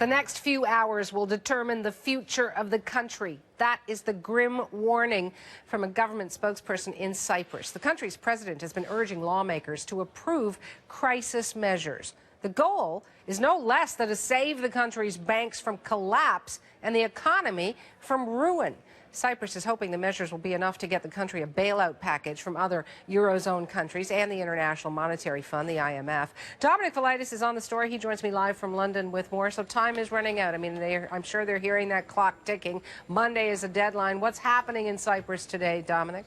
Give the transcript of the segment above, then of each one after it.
The next few hours will determine the future of the country. That is the grim warning from a government spokesperson in Cyprus. The country's president has been urging lawmakers to approve crisis measures. The goal is no less than to save the country's banks from collapse and the economy from ruin. Cyprus is hoping the measures will be enough to get the country a bailout package from other Eurozone countries and the International Monetary Fund, the IMF. Dominic Velitis is on the story. He joins me live from London with more. So time is running out. I mean, I'm sure they're hearing that clock ticking. Monday is a deadline. What's happening in Cyprus today, Dominic?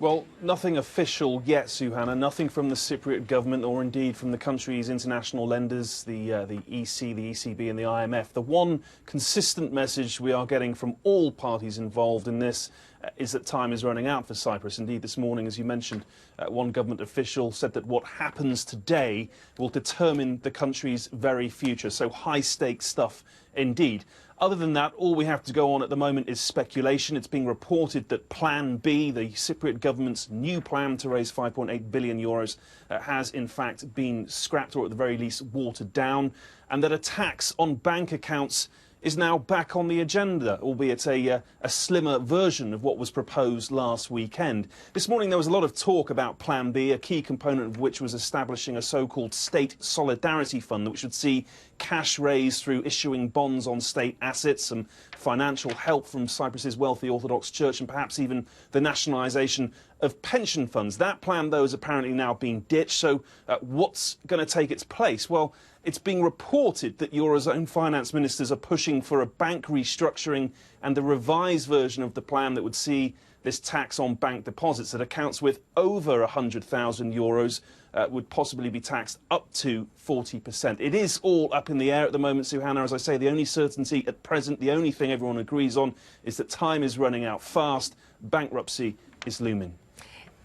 Well, nothing official yet, Suhana. Nothing from the Cypriot government or indeed from the country's international lenders, the EC, the ECB and the IMF. The one consistent message we are getting from all parties involved in this is that time is running out for Cyprus. Indeed, this morning, as you mentioned, one government official said that what happens today will determine the country's very future. So high-stakes stuff indeed. Other than that, all we have to go on at the moment is speculation. It's being reported that Plan B, the Cypriot government's new plan to raise 5.8 billion euros, has in fact been scrapped or at the very least watered down, and that a tax on bank accounts is now back on the agenda, albeit a slimmer version of what was proposed last weekend. This morning there was a lot of talk about Plan B, a key component of which was establishing a so-called state solidarity fund which would see cash raised through issuing bonds on state assets, some financial help from Cyprus's wealthy Orthodox Church and perhaps even the nationalisation of pension funds. That plan, though, has apparently now been ditched. So what's going to take its place? Well, it's being reported that Eurozone finance ministers are pushing for a bank restructuring and a revised version of the plan that would see this tax on bank deposits that accounts with over 100,000 euros would possibly be taxed up to 40%. It is all up in the air at the moment, Suhana. As I say, the only certainty at present, the only thing everyone agrees on is that time is running out fast. Bankruptcy is looming.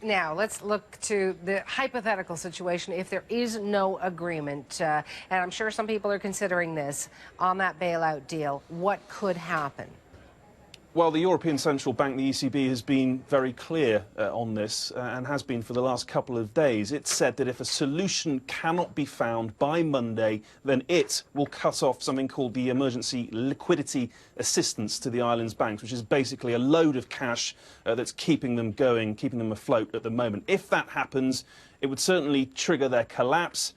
Now, let's look to the hypothetical situation if there is no agreement. And I'm sure some people are considering this on that bailout deal. What could happen? Well, the European Central Bank, the ECB, has been very clear on this and has been for the last couple of days. It said that if a solution cannot be found by Monday, then it will cut off something called the emergency liquidity assistance to the island's banks, which is basically a load of cash that's keeping them going, keeping them afloat at the moment. If that happens, it would certainly trigger their collapse,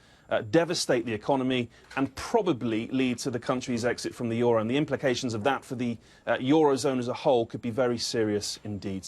devastate the economy and probably lead to the country's exit from the euro. And the implications of that for the Eurozone as a whole could be very serious indeed.